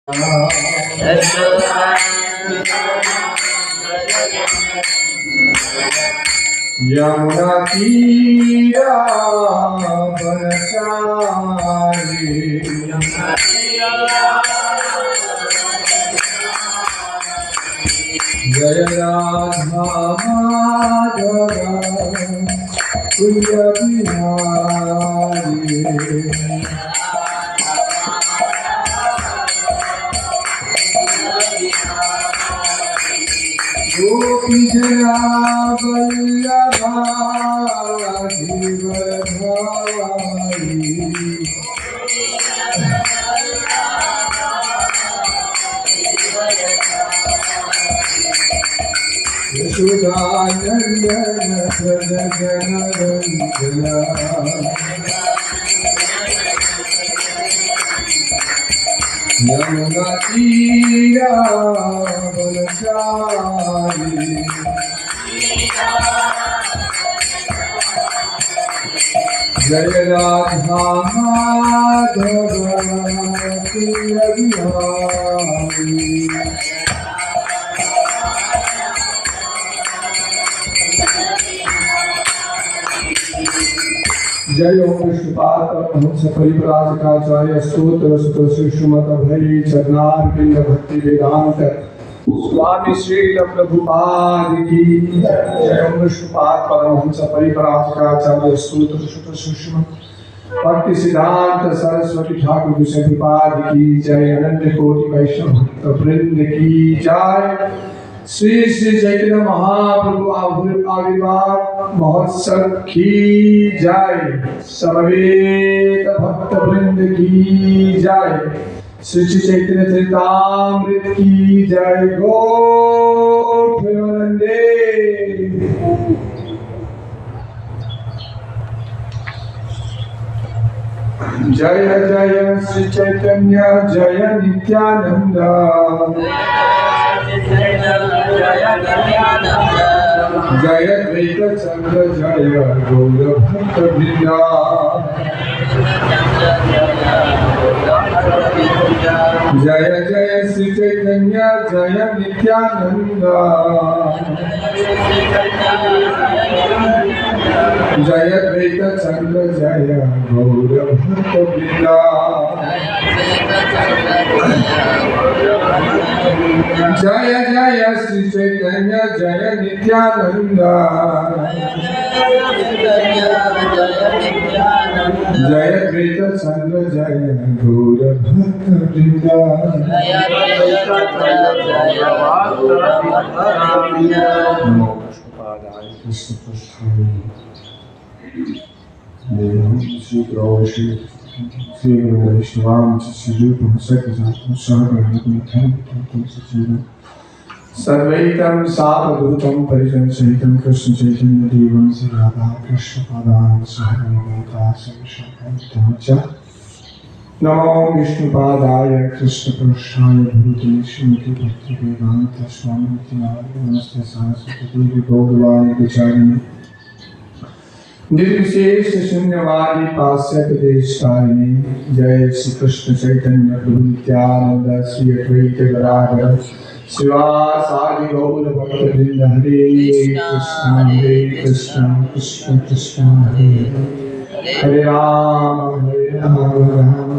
यमुना तीरा बरसाए जय राधा माधव कुंज बिहारी गोपी जना वल्लभा गिरधारी यशोदानंदन व्रज जनरंजना यमुना तीरा बरसाए जय राधा माधव कुंज बिहारी जय ओम विष्णुपाद परमहंस परिव्राजकाचार्य स्तोत्र सुत श्रीमद अभय चरणारविंद भक्ति वेदांत स्वामी श्रील प्रभुपाद की जय ओम विष्णुपाद परमहंस परिव्राजकाचार्य स्तोत्र सुत श्रीमद भक्ति सिद्धांत सरस्वती ठाकुर विष्णुपाद की जय अनंत कोटि वैष्णव भक्त वृंद की जय श्री श्री चैतन्य महाप्रभु आविर्भाव महोत्सव की जय समवेत भक्त वृंद की जय श्री श्री चैतन्य चरितामृत की जय गौर प्रेमानंदे जय जय श्री चैतन्य जय नित्यानंद जय द्वैत चंद्र जय गौर भक्त वृंदा जय जय श्री चैतन्य जय नित्यानंद जय द्वैत चंद्र जय गौर भक्त वृंदा जय जय श्री चैतन्य जय नित्यानंद जय द्वैत चंद्र जय गौर भक्त वृंदा नमो विष्णुपादाय कृष्ण पृष्ठाय श्री गौरी श्री वैष्णवां श्रीरूपं सकृतं सर्वैतं सावधूतं परिजनसहितं कृष्ण चैतन्य देवं श्री राधा कृष्ण पादान् सहगणरघुनाथान्वितं नमो विष्णुपादाय कृष्ण पृष्ठाय भूते श्रीमति भक्ति वेदांत स्वामी नमस्ते सरस्वती देवी गौरवाणी विचारिणी निर्विशेष शून्यवादी पाश्चात्य देशकारिणी जय श्री कृष्ण चैतन्य प्रभु नित्यानंद श्री अद्वैत गदाधर शिवासादि गौर भक्त वृंद हरे कृष्ण कृष्ण कृष्ण हरे हरे राम राम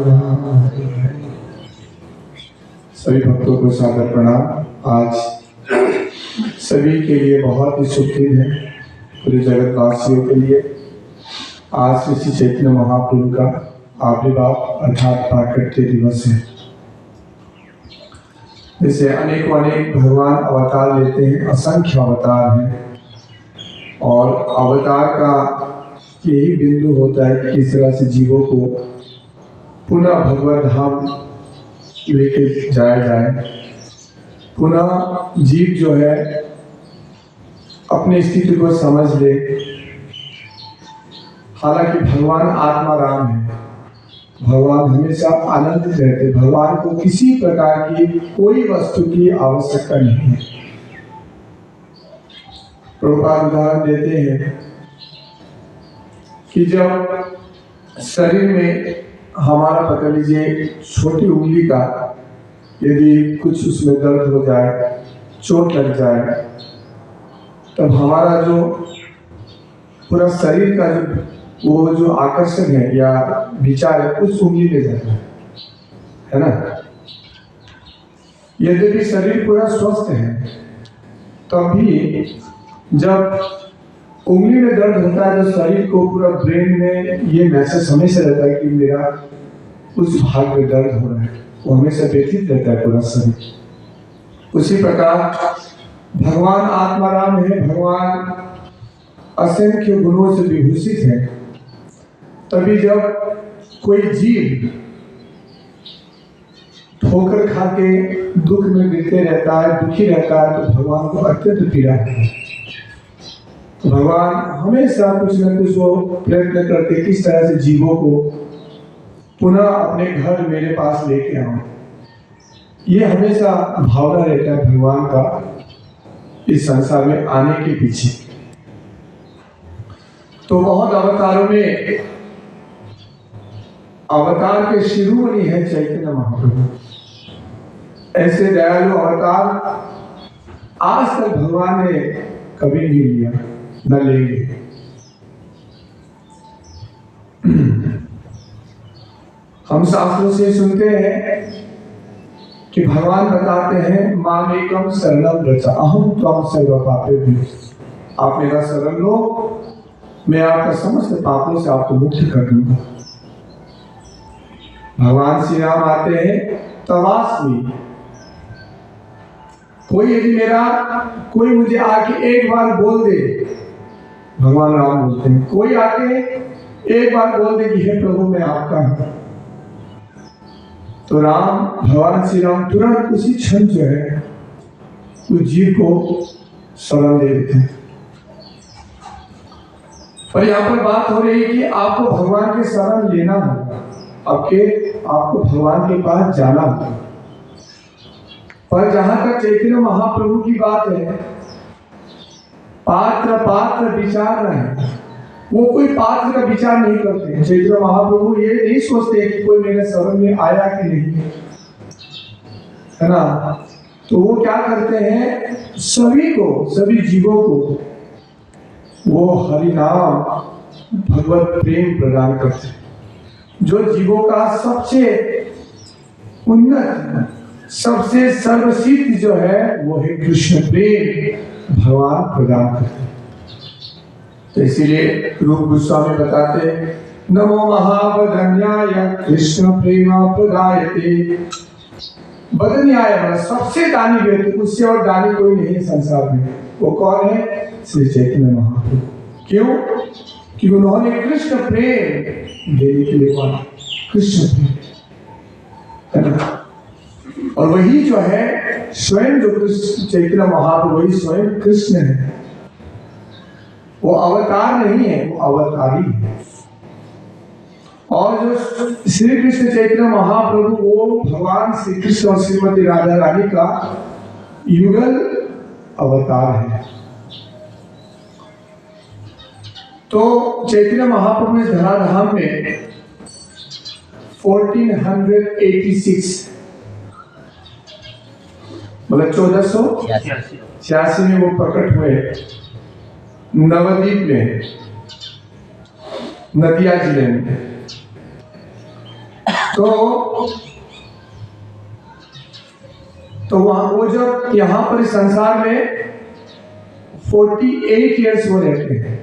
राम हरे हरे। सभी भक्तों को सादर प्रणाम। आज सभी के लिए बहुत ही शुभ दिन है, पूरे जगत वासियों के लिए। आज श्री चैतन्य महाप्रभु का आविर्भाव अर्थात प्राकट्य दिवस है। जैसे अनेकों अनेक भगवान अवतार लेते हैं, असंख्य अवतार हैं, और अवतार का यही बिंदु होता है कि किस तरह से जीवों को पुनः भगवत धाम लेके जाया जाए। पुनः जीव जो है अपनी स्थिति को समझ ले। हालांकि भगवान आत्मा राम है, भगवान हमेशा आनंदित रहते, भगवान को किसी प्रकार की कोई वस्तु की आवश्यकता नहीं है। प्रभुपाद उदाहरण देते हैं कि जब शरीर में हमारा पकड़ लीजिए छोटी उंगली का यदि कुछ उसमें दर्द हो जाए, चोट लग जाए, तब हमारा जो पूरा शरीर का वो जो आकर्षण है या विचार है उस उंगली में जाता है ना। यद्यपि शरीर पूरा स्वस्थ है, तब भी जब उंगली में दर्द होता है तो शरीर को पूरा ब्रेन में ये मैसेज हमेशा रहता है कि मेरा उस भाग में दर्द हो रहा है, वो हमेशा व्यथित रहता है पूरा शरीर। उसी प्रकार भगवान आत्माराम है, भगवान असंख्य गुणों से विभूषित है, तभी जब कोई जीव ठोकर खा के दुख में गिरते रहता है, दुखी रहता है, तो भगवान को अत्यंत पीड़ा होती है। तो भगवान हमेशा कुछ न कुछ वो प्रयत्न करते किस तरह से जीवों को पुनः अपने घर मेरे पास लेके आओ। ये हमेशा भावना रहता है भगवान का इस संसार में आने के पीछे। तो बहुत अवतारों में अवतार के शिरोमणि है चैतन्य महाप्रभु। ऐसे दयालु अवतार आज तक भगवान ने कभी नहीं लिया, न लेंगे। हम शास्त्रों से सुनते हैं कि भगवान बताते हैं मामेकम शरणम व्रजा अहम त्वं सर्व पापेभ्यो। आप मेरा शरण लो, मैं आपका समस्त पापों से आपको मुक्त कर दूंगा। भगवान श्री राम आते हैं तवास्मी। कोई मुझे आके एक बार बोल दे, भगवान राम बोलते हैं, कोई आके एक बार बोल दे कि हे प्रभु मैं आपका हूं, तो राम भगवान श्री राम तुरंत उसी क्षण जो है उस जीव को शरण दे देते हैं। पर यहाँ पर बात हो रही है कि आपको भगवान के शरण लेना होगा, आपको भगवान के पास जाना होगा। पर जहां तक चैतन्य महाप्रभु की बात है, पात्र विचार नहीं, वो कोई पात्र का विचार नहीं करते। चैतन्य महाप्रभु ये नहीं सोचते कि कोई मेरे शरण में आया कि नहीं, है ना। तो वो क्या करते हैं, सभी जीवों को वो हरि नाम भगवत प्रेम प्रदान करते हैं। जो जीवों का सबसे उन्नत, सबसे सर्वसिद्ध जो है वो है कृष्ण प्रेम, भगवान प्रदान करते हैं। तो इसीलिए रूप गोस्वामी बताते नमो महावदन्याय कृष्ण प्रेम प्रदायते। वदन्याय सबसे दानी व्यक्ति, उससे और दानी कोई नहीं है संसार में। वो कौन है? श्री चैतन्य महाप्रभु। क्यों? कि उन्होंने कृष्ण प्रेम देने के लिए कहा, कृष्ण प्रेम। और वही जो है स्वयं जो कृष्ण चैतन्य महाप्रभु, वही स्वयं कृष्ण है। वो अवतार नहीं है, वो अवतारी है। और जो श्री कृष्ण चैतन्य महाप्रभु वो भगवान श्री कृष्ण और श्रीमती राधा रानी का युगल अवतार है। तो चैतन्य महाप्रभु ने धराधाम में 1486 मतलब 1486 में वो प्रकट हुए नवद्वीप में, नदिया जिले में। तो वहां वो जब यहाँ पर संसार में 48 ईयर्स वो रहते हैं,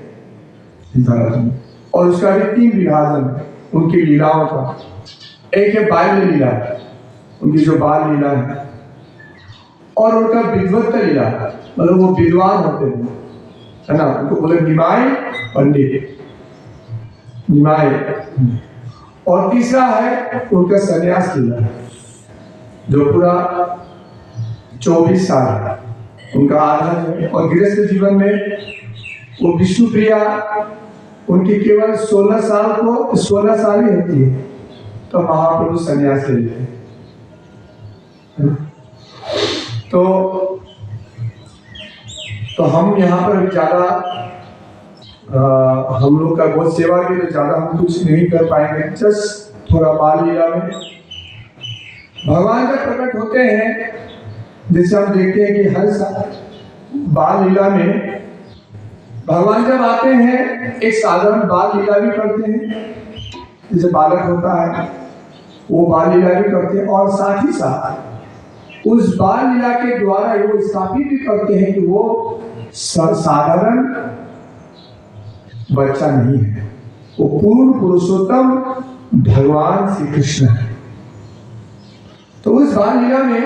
और उसका भी 3 विभाजन उनकी लीलाओं का। एक है बाल्य लीला, उनकी जो बाल लीला है, और उनका विद्वत लीला, मतलब वो विद्वान होते हैं, है ना। उनको बोले निमाय पंडित, निमाय। और तीसरा है उनका संन्यास लीला, जो पूरा 24 साल है उनका आधा है। और गृहस्थ जीवन में वो विष्णु प्रिया, उनकी केवल 16 साल ही होती है, तो महाप्रभु संन्यास ले लेते हैं। तो हम यहाँ पर ज्यादा हम लोग का बहुत सेवा की, तो ज्यादा हम कुछ नहीं कर पाएंगे। जस्ट थोड़ा बाल लीला में भगवान जब प्रकट होते हैं, जैसे हम देखते हैं कि हर साल बाल लीला में भगवान जब आते हैं एक साधारण बाल लीला भी करते हैं, जैसे बालक होता है वो बाल लीला भी करते हैं, और साथ ही साथ उस बाल लीला के द्वारा वो स्थापित भी करते हैं कि वो साधारण बच्चा नहीं है, वो पूर्ण पुरुषोत्तम भगवान श्री कृष्ण है। तो उस बाल लीला में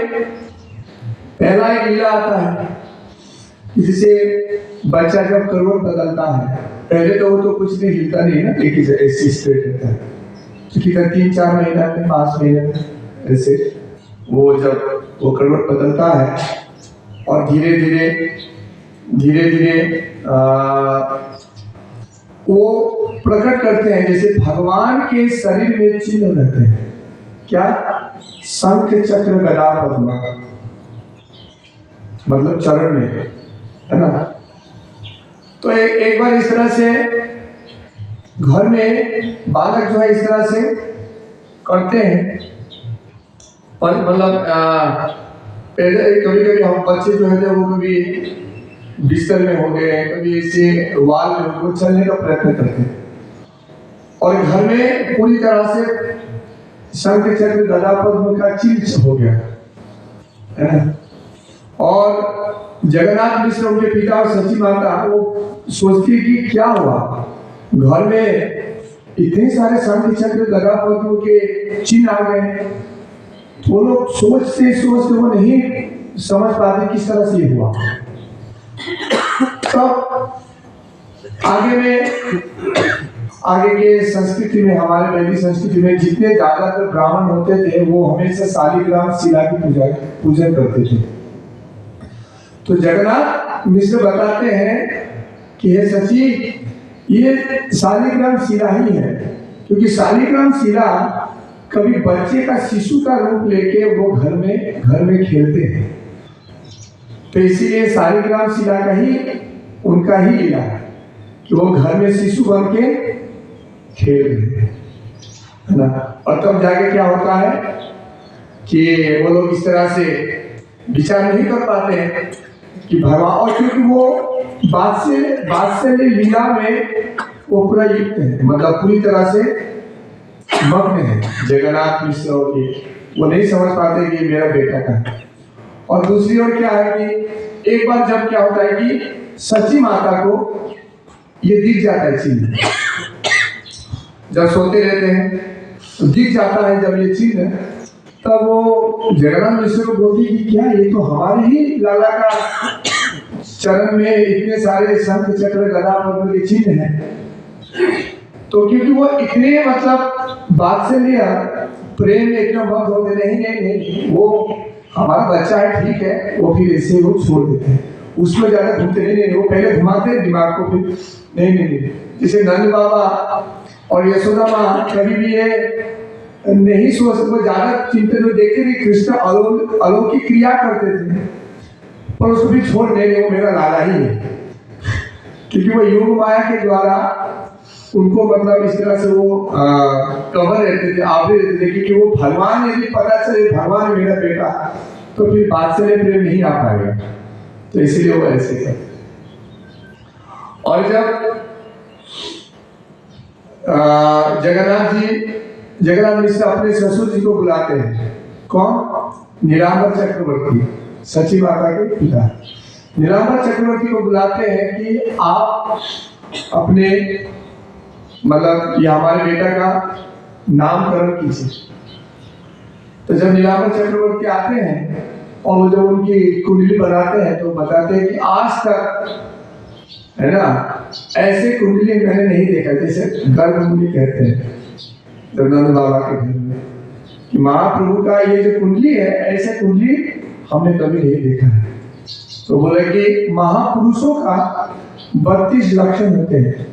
पहला एक लीला आता है जिसे बच्चा जब करवट बदलता है, पहले तो वो तो कुछ नहीं हिलता नहीं है ना, एक ही ऐसे स्ट्रेट रहता है, क्योंकि 3-4 महीना में 5 महीने में ऐसे वो जब वो करवट बदलता है और धीरे धीरे वो प्रकट करते हैं, जैसे भगवान के शरीर में चिन्ह रहते हैं, क्या? शंख चक्र गदा पद्म, मतलब चरण में, है ना। तो एक बार इस तरह से घर में बालक जो है इस तरह से करते हैं, और मतलब कभी कभी हम बच्चे जो है वो कभी बिस्तर में हो गए, कभी ऐसे वाल में हो, चलने का प्रयत्न करते हैं, और घर में पूरी तरह से शंख चक्र गदा पद्म का चिन्ह हो गया है ना। और जगन्नाथ मिश्र उनके पिता और सची माता वो सोचती कि क्या हुआ, घर में इतने सारे शंख चक्र गदा पद्म के चिन्ह आ गए हैं। वो लोग सोचते वो नहीं समझ पाते किस तरह से हुआ। तब आगे के संस्कृति में, हमारे वैदिक संस्कृति में जितने ज्यादातर ब्राह्मण होते थे वो हमेशा शालिग्राम शिला की पूजन करते थे। तो जगन्नाथ मिश्र बताते हैं कि हे सची, ये शालिग्राम शिला ही है, क्योंकि शालिग्राम शिला कभी बच्चे का, शिशु का रूप लेके वो घर में खेलते हैं, तो इसीलिए शालिग्राम शिला का ही उनका ही लीला है कि वो घर में शिशु बन के खेल रहे हैं, है ना। और तब जाके क्या होता है कि वो लोग इस तरह से विचार नहीं कर पाते हैं कि भगवान, और क्योंकि वो बात्सल्य लीला में वो पूरा युक्त है, मतलब पूरी तरह से मग्न है जगन्नाथ मिश्र, वो नहीं समझ पाते कि मेरा बेटा का है। और दूसरी ओर क्या है कि एक बार जब क्या होता है कि सची माता को ये दिख जाता है चिन्ह, जब सोते रहते हैं तो दिख जाता है जब ये चिन्ह, तब वो जगन्नाथ मिश्र को बोलती कि क्या ये तो हमारे ही लाला का चरण में इतने सारे शंख चक्र गदा पद्म के चिन्ह हैं। तो क्योंकि वो इतने मतलब बात से लिया प्रेम में इतना मत होते, नहीं वो हमारा बच्चा है, ठीक है, वो फिर ऐसे वो छोड़ देते हैं, उसमें ज्यादा घूमते नहीं, वो पहले घुमाते हैं दिमाग को, फिर नहीं। जैसे नंद बाबा और यशोदा माँ कभी भी ये नहीं सोच, वो ज्यादा चिंतित में देखते थे कृष्ण अलौकिक क्रिया करते थे, पर उसको भी छोड़ नहीं, वो मेरा लाला ही है, क्योंकि वो योग माया के द्वारा उनको मतलब इस तरह से वो कवर रहते थे, आवरे रहते थे, क्योंकि वो भगवान, यदि पता चले भगवान मेरा बेटा, तो फिर बादशाह प्रेम नहीं आ पाएगा, तो इसीलिए वो ऐसे करते। और जब जगन्नाथ मिश्र अपने ससुर जी को बुलाते हैं, कौन? नीलांबर चक्रवर्ती, सची माता के पिता नीलांबर चक्रवर्ती को बुलाते हैं कि आप अपने मतलब ये हमारे बेटा का नामकरण कीजिए। तो जब नीलांबर चक्रवर्ती आते हैं और जब उनकी कुंडली बनाते हैं तो बताते हैं कि आज तक, है ना, ऐसे कुंडली मैंने नहीं देखा, जैसे गर्भ कुंडली कहते हैं नंद बाबा के घर में, कि महाप्रभु का ये जो कुंडली है, ऐसे कुंडली हमने कभी नहीं देखा है। तो बोले कि महापुरुषों का 32 लक्षण होते हैं,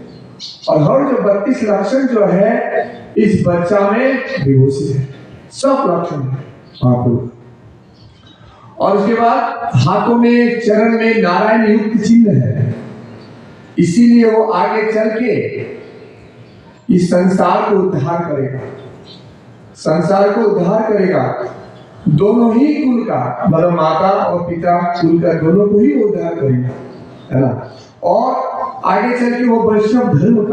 और हर जो 32 लक्षण जो है इस बच्चा में विभूषित है, सब लक्षण है महाप्रभु। और उसके बाद हाथों में, चरण में नारायण युक्त चिन्ह है, इसीलिए वो आगे चल के इस संसार को उद्धार करेगा, संसार को उद्धार करेगा। दोनों ही कुल का, मतलब माता और पिता कुल का, दोनों को ही वो उद्धार करेगा, है ना। और आगे चल के वो वैष्णव धर्म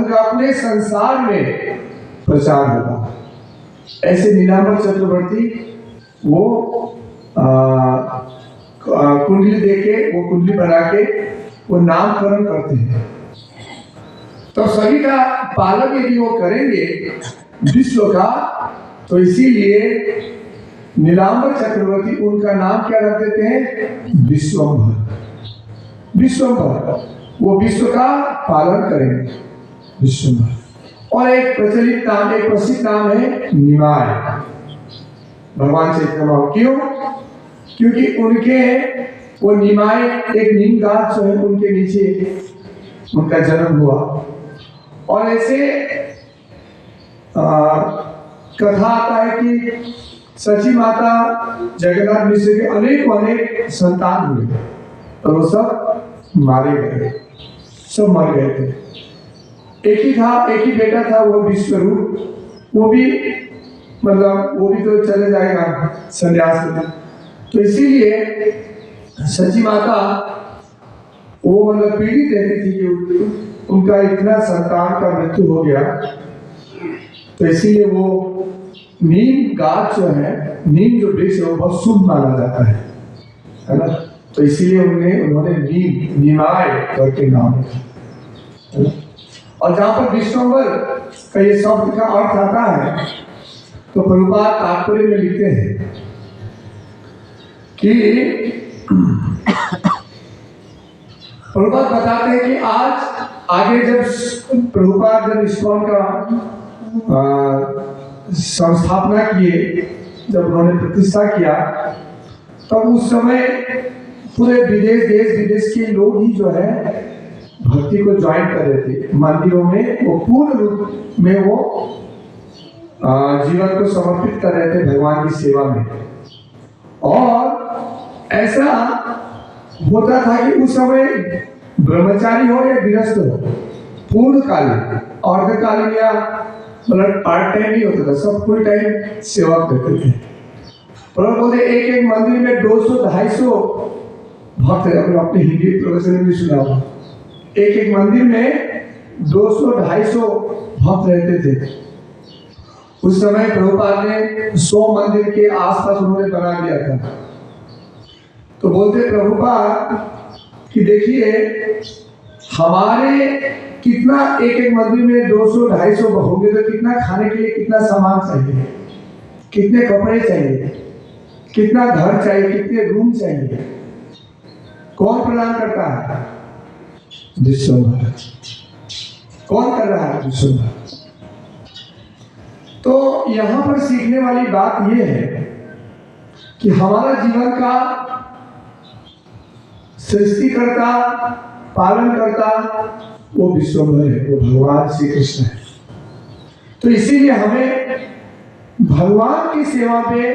का अपने संसार में प्रचार होगा। ऐसे नीलांबर चक्रवर्ती वो कुंडली देके, वो कुंडली बना के वो नामकरण करते हैं। तो सभी का पालन यदि वो करेंगे विश्व का, तो इसीलिए नीलांबर चक्रवर्ती उनका नाम क्या रख देते हैं? विश्वंभर। वो विश्व का पालन करेंगे, विश्वंभर। और एक प्रचलित नाम, एक प्रसिद्ध नाम है निमाय, भगवान चैतन्य महाप्रभु। क्यों? क्योंकि उनके वो निमाय, एक नीम गाछ जो है उनके नीचे उनका जन्म हुआ। और ऐसे कथा आता है कि सची माता जगन्नाथ मिश्र के अनेक संतान हुए और वो सब मारे गए, सब मर गए थे। एक ही बेटा था, वो विश्वरूप, वो भी मतलब वो भी तो चले जाएगा संन्यास में। तो इसीलिए सची माता वो मतलब पीड़ित रहती थी कि उनका इतना संतान का मृत्यु हो गया। तो इसीलिए वो नीम गाछ जो है, नीम जो वृक्ष है वो बहुत शुभ माना जाता है ना। तो इसीलिए उन्होंने निमाय करके नाम रखा। और जहाँ पर विश्वंभर का ये शब्द का अर्थ आता है, तो प्रभुपाद तात्पर्य में लिखते हैं कि प्रभुपाद बताते हैं कि आज आगे जब प्रभुपाद जब इस्कॉन का संस्थापना किए, जब उन्होंने प्रतिष्ठा किया, तब उस समय पूरे देश विदेश के लोग ही जो है भक्ति को ज्वाइन कर रहे थे। मंदिरों में वो पूर्ण रूप में वो जीवन को समर्पित कर रहे थे भगवान की सेवा में। और ऐसा होता था कि उस समय ब्रह्मचारी हो या गृहस्थ हो, पूर्णकालीन, अर्धकालीन या मतलब पार्ट टाइम नहीं होता था, सब फुल टाइम सेवा करते थे। पर बोलते एक मंदिर में 200-250 भक्त है। अपने हिंदी प्रवचन में भी सुना होगा, एक मंदिर में 200-250 भक्त रहते थे। उस समय प्रभुपाद ने 100 मंदिर के आसपास उन्होंने बना दिया था। तो बोलते प्रभुपाद कि देखिए हमारे कितना एक मंदिर में 200-250 होंगे, तो कितना खाने के लिए कितना सामान चाहिए, कितने कपड़े चाहिए, कितना घर चाहिए, कितने रूम चाहिए, कौन प्रदान करता है? विश्वंभर। कौन कर रहा है? विश्वंभर। तो यहां पर सीखने वाली बात यह है कि हमारा जीवन का सृष्टिकर्ता, पालन करता वो विश्वंभर है, वो भगवान श्री कृष्ण है। तो इसीलिए हमें भगवान की सेवा पे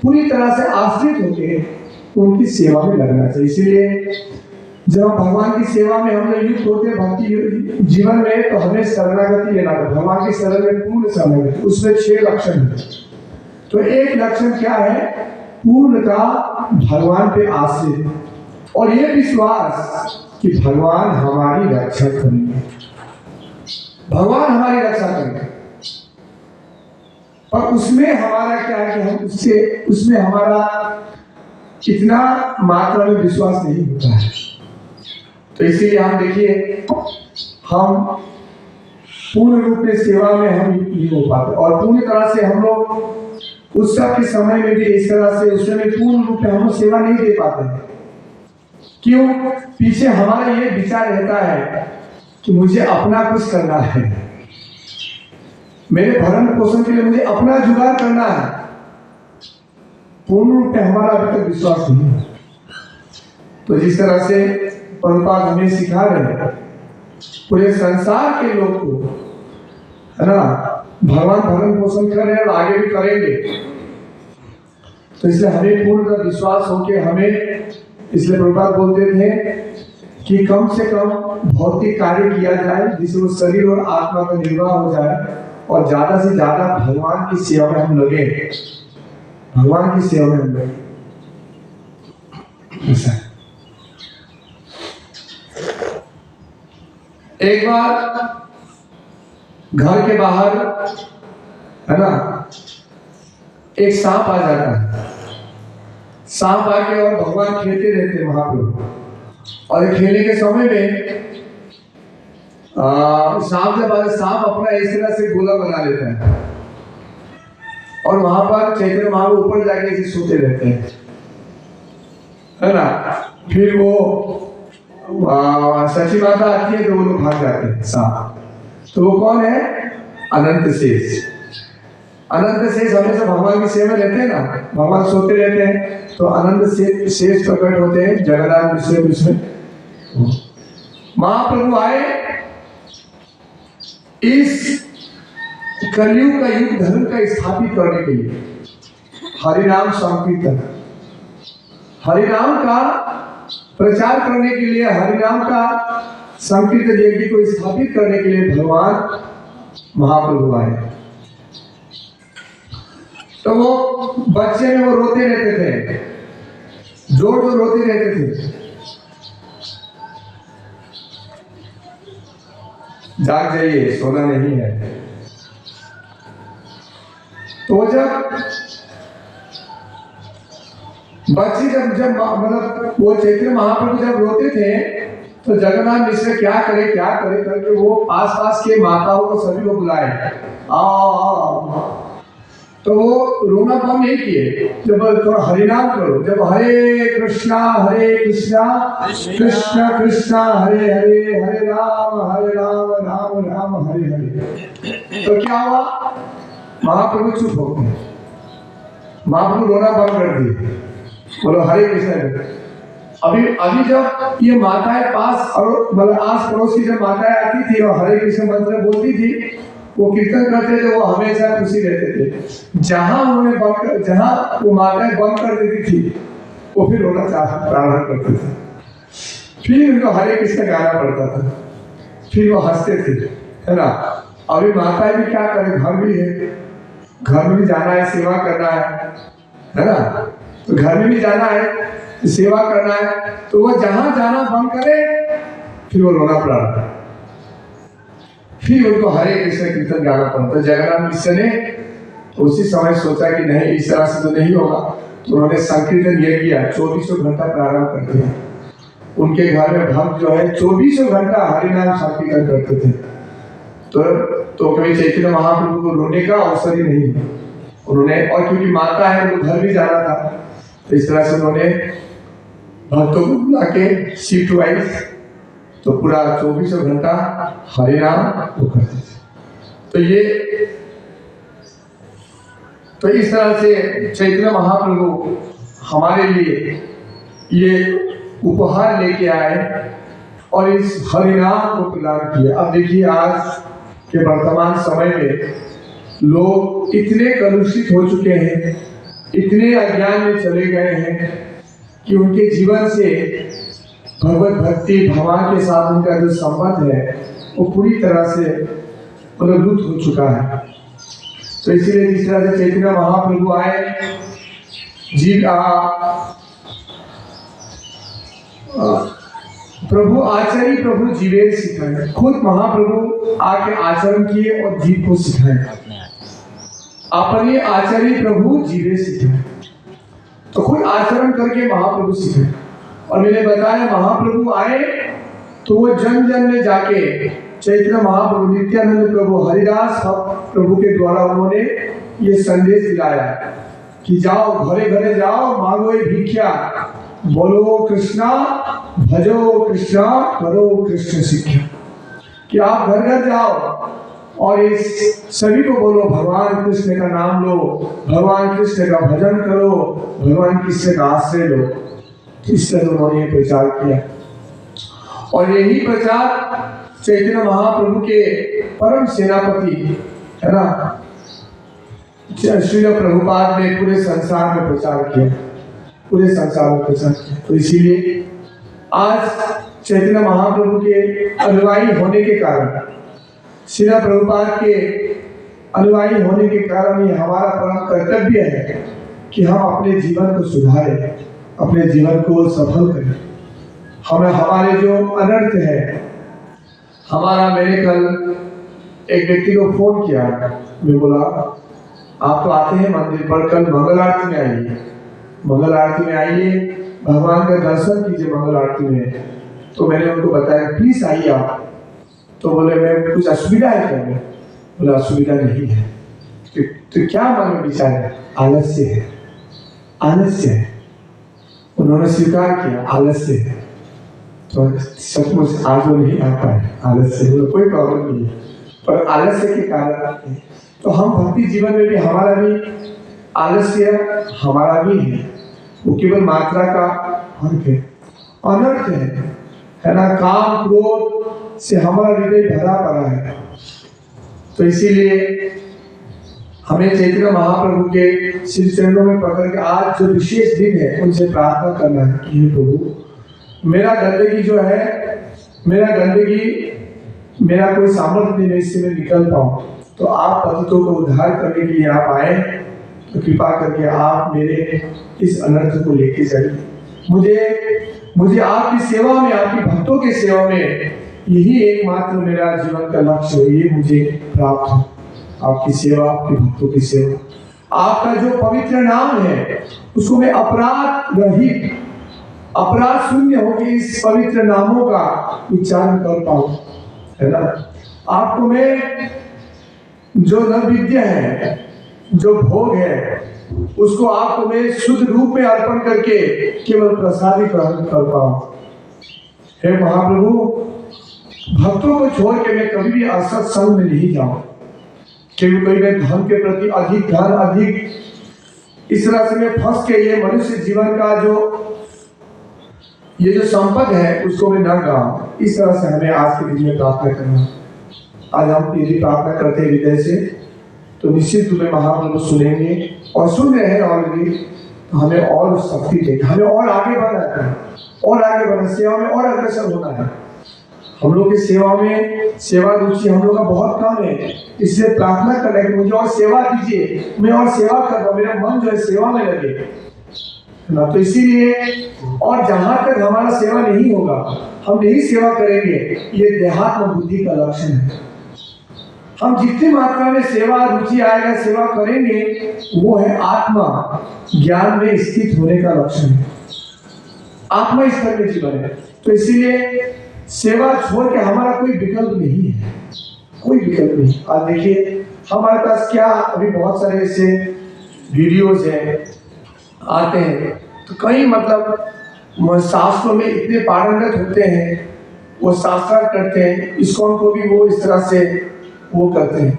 पूरी तरह से आश्रित होकर उनकी सेवा में लगना चाहिए। इसीलिए जब हम भगवान की सेवा में हम युक्त होते हैं भक्ति जीवन में, तो हमें शरणागति लेना है। भगवान की शरण में पूर्ण शरणागति, उसमें 6 लक्षण है। तो एक लक्षण क्या है? पूर्णता भगवान पे आश्रित, और ये विश्वास कि भगवान हमारी रक्षा करेंगे, भगवान हमारी रक्षा करेंगे। और उसमें हमारा क्या है कि हम उसमें हमारा इतना मात्रा में विश्वास नहीं होता है। तो इसीलिए हम देखिए, हम पूर्ण रूप में सेवा में हम नहीं हो पाते, और पूरी तरह से हम लोग उत्सव के समय में भी इस तरह से उस समय पूर्ण रूप में हम सेवा नहीं दे पाते हैं। क्यों? पीछे हमारा ये विचार रहता है कि मुझे अपना कुछ करना है, मेरे भरण पोषण के लिए मुझे अपना जुगाड़ करना है। पूर्ण रूप में हमारा अभी तक विश्वास नहीं है। तो जिस तरह से प्रभुपाद हमें सिखा रहे हैं, पूरे संसार के लोग को, है ना, भगवान भरण पोषण कर रहे हैं और आगे भी करेंगे। तो इसलिए हमें पूर्ण विश्वास हो के हमें, इसलिए प्रभुपाद बोलते थे कि कम से कम भौतिक कार्य किया जाए जिससे वो शरीर और आत्मा का निर्वाह हो जाए, और ज्यादा से ज्यादा भगवान की सेवा में हम लगे, भगवान की सेवा में हम लगे। ऐसा एक बार घर के बाहर है ना एक सांप आ जाता है। सांप आके और भगवान खेलते रहते हैं महाप्रभु, और खेलने के समय में सांप जब आए, सांप अपना इस तरह से गोला बना लेता है और वहां पर चैतन्य महाप्रभु ऊपर जाके ऐसे सोते रहते हैं, है ना। फिर वो सची माता आती है तो वो लोग भाग जाते हैं सांप। तो वो कौन है? अनंत शेष। अनंत शेष हमेशा भगवान की सेवा में रहते हैं ना, भगवान सोते रहते हैं तो अनंत शेष प्रकट होते हैं जगन्नाथ विश्व में। महाप्रभु आए इस कलयुग का युग धर्म का स्थापित करने के लिए, हरिनाम संकीर्तन, हरिनाम का प्रचार करने के लिए, हरिनाम का संकीर्तन यज्ञ को स्थापित करने के लिए भगवान महाप्रभु आए। तो वो बच्चे में वो रोते रहते थे, जोर जोर रोते रहते थे, जाग जाइए सोना नहीं है। तो जब बच्चे जब मतलब वो चैतन्य महाप्रभु जब रोते थे तो जगन्नाथ मिश्र क्या करे करके वो आसपास के माताओं को सभी को बुलाए, आओ। तो वो रोना बंद नहीं किए, जब थोड़ा हरिनाम करो, जब हरे कृष्णा कृष्ण कृष्णा हरे हरे, हरे राम राम राम हरे हरे। तो क्या हुआ? महाप्रभु चुप हो गए, महाप्रभु रोना बंद कर दिए, बोलो हरे कृष्ण। अभी जब ये माताएं पास और मतलब आस पड़ोस की जब माताएं आती थी और हरे कृष्ण मंत्र बोलती थी, वो कीर्तन करते थे, वो हमेशा खुशी रहते थे। जहां उन्होंने जहां वो माताएं बंद कर देती थी वो फिर रोना प्रारंभ करते थे, फिर उनको हरे कृष्ण गाना पड़ता था, फिर वो हंसते थे, है ना। अभी माताएं भी क्या करें, घर भी है, घर में भी जाना है, सेवा करना है ना। तो घर में भी जाना है, सेवा करना है, तो वो जहां जाना बंद करे फिर वो रोना प्रारंभ, फिर उनको हरे कृष्ण कीर्तन गाना पड़ता। जगन्नाथ मिश्र ने उसी समय सोचा कि नहीं, इस तरह से तो नहीं होगा, तो उन्होंने संकीर्तन यह किया, 24 घंटा प्रारंभ करते हैं। उनके घर में भक्त जो है 24 घंटा हरिनाम संकीर्तन करते थे। तो कभी चैतन्य महाप्रभु को रोने का अवसर ही नहीं उन्होंने, और क्योंकि माता है उनको घर भी जाना था, तो इस तरह से उन्होंने भक्तों को बुला के शिफ्ट वाइज तो पूरा 24 घंटा हरिनाम वो करते थे। तो इस तरह से चैतन्य महाप्रभु हमारे लिए ये उपहार लेके आए और इस हरिनाम को प्रदान किया। अब देखिए आज के वर्तमान समय में लोग इतने कलुषित हो चुके हैं, इतने अज्ञान में चले गए हैं कि उनके जीवन से भगवत भक्ति, भगवान के साथ उनका जो संबंध है वो पूरी तरह से मतलब लुप्त हो चुका है। तो इसीलिए जिस तरह से चैतन्य महाप्रभु आए, प्रभु आचार्य प्रभु जीवेर सिखाए, खुद महाप्रभु आके आचरण किए और जीव को सिखाए, अपने आचार्य प्रभु जीवे सिखाए, तो खुद आचरण करके महाप्रभु सिखाए। और मैंने बताया महाप्रभु आए तो वो जन जन में जाके चैतन्य महाप्रभु, नित्यानंद प्रभु, हरिदास प्रभु के द्वारा उन्होंने ये संदेश दिलाया कि जाओ घरे घरे जाओ, मांगो ये भिक्षा, बोलो कृष्णा, भजो कृष्णा, करो कृष्ण शिक्षा। कि आप घर घर जाओ और इस सभी को बोलो भगवान कृष्ण का नाम लो, भगवान कृष्ण का भजन करो, भगवान कृष्ण का आश्रय लो। इस तरह उन्होंने प्रचार किया और यही प्रचार चैतन्य महाप्रभु के परम सेनापति है ना श्रील प्रभुपाद ने पूरे संसार में प्रचार किया, पूरे संसार में प्रचार किया। तो इसीलिए आज चैतन्य महाप्रभु के अनुयायी होने के कारण श्रील प्रभुपाद के अनुयायी होने के कारण ये हमारा परम कर्तव्य है कि हम अपने जीवन को सुधारें, अपने जीवन को सफल करें। हमें हमारे जो अनर्थ है, मैंने कल एक व्यक्ति को फोन किया, मैं बोला आप तो आते हैं मंदिर पर, कल मंगल आरती में आइए, मंगल आरती में आइए, भगवान का दर्शन कीजिए मंगल आरती में। तो मैंने उनको बताया प्लीज आइए आप। तो बोले मैं कुछ असुविधा है क्या? मैं बोला असुविधा नहीं है। तो क्या मन में विचार है? आलस्य है, आलस्य है। उन्होंने स्वीकार किया आलस्य है। तो सचमुच आज वो नहीं आ पाए, आलस्य है, कोई प्रॉब्लम नहीं है, पर आलस्य के कारण। तो हम भक्ति जीवन में भी हमारा भी आलस्य हमारा भी है, वो केवल मात्रा का फर्क है, अनर्थ है ना। काम क्रोध से हमारा हृदय भरा पड़ा है। तो इसीलिए हमें चैतन्य महाप्रभु के श्री चरणों में पकड़ के आज जो विशेष दिन है उनसे प्रार्थना करना है कि हे प्रभु मेरा गंदगी मेरा कोई सामर्थ्य नहीं, इससे मैं निकल पाऊं। तो आप पतितों को उद्धार करने के लिए आप आए, तो कृपा करके आप मेरे इस अनर्थ को लेके जाइए। मुझे आपकी सेवा में, आपकी भक्तों की सेवा में यही एकमात्र मेरा जीवन का लक्ष्य है, ये मुझे प्राप्त हो। आपकी सेवा, आपके भक्तों की सेवा, आपका जो पवित्र नाम है उसको मैं अपराध रहित, अपराध शून्य होकर इस पवित्र नामों का उच्चारण कर पाऊं, है ना। आपको मैं जो नैवेद्य है, जो भोग है, उसको आपको मैं शुद्ध रूप में अर्पण करके केवल प्रसाद ही ग्रहण कर पाऊं। हे महाप्रभु, भक्तों को छोड़ के मैं कभी भी असत संग में नहीं जाऊं, क्योंकि कोई मैं धन के प्रति अधिक इस तरह से मैं फंस के ये मनुष्य जीवन का ये जो संपद है उसको मैं न गाऊं। इस तरह से हमें आज के दिन में प्रार्थना करना। आज हम यदि प्रार्थना करते हैं हृदय से, तो निश्चित रूप में महाप्रभु सुनेंगे और सुन रहे हैं ऑलरेडी। तो हमें और शक्ति देगा, हमें और आगे बढ़ना है, और आगे बढ़ना, सेवा में और अग्रसर होना है। हम लोग की सेवा में सेवा रुचि हम लोग का बहुत कम है, इसलिए प्रार्थना कर रहे हैं कि मुझे और सेवा दीजिए, मैं और सेवा कर रहा हूँ, मेरा मन जो है सेवा में लगे ना। तो इसीलिए और जहां तक हमारा सेवा नहीं होगा, हम नहीं सेवा करेंगे, ये देहात्म बुद्धि का लक्षण है। हम जितनी मात्रा में सेवा रुचि आएगा, सेवा करेंगे, वो है आत्मा ज्ञान में स्थित होने का लक्षण है, आत्मा स्तर में जीवन है। तो इसीलिए सेवा छोड़ के हमारा कोई विकल्प नहीं है, कोई विकल्प नहीं। आज देखिए हमारे पास क्या अभी बहुत सारे ऐसे वीडियोज हैं, आते हैं, तो कई मतलब शास्त्रों में इतने पारंगत होते हैं, वो शास्त्रार्थ करते हैं, इस्कॉन को भी वो इस तरह से वो करते हैं।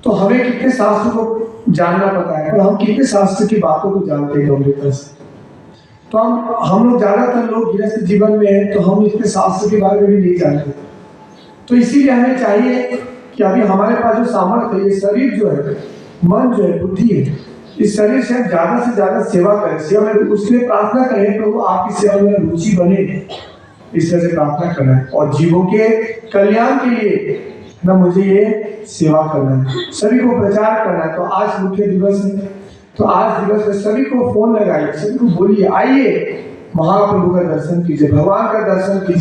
तो हमें कितने शास्त्र को जानना पता है, और हम कितने शास्त्र की बातों को जानते हैं गंभीरता से। तो हम लोग ज्यादातर लोग गृहस्थ जीवन में हैं, तो हम इतने शास्त्र के बारे में भी नहीं जानते। तो इसीलिए हमें चाहिए कि अभी हमारे पास जो सामर्थ्य है, ये शरीर जो है, मन जो है, बुद्धि है, इस शरीर से हम ज्यादा से ज्यादा सेवा करें, सेवा में उसके लिए प्रार्थना करें, तो आपकी सेवा में रुचि बने, इस तरह से प्रार्थना करना है। और जीवों के कल्याण के लिए ना मुझे ये सेवा करना है, सभी को प्रचार करना है। तो आज मुख्य दिवस है, तो आज दिवस में सभी को फोन लगाइए, सभी को बोलिए आइए महाप्रभु का दर्शन कीजिए, भगवान का दर्शन कीजिए।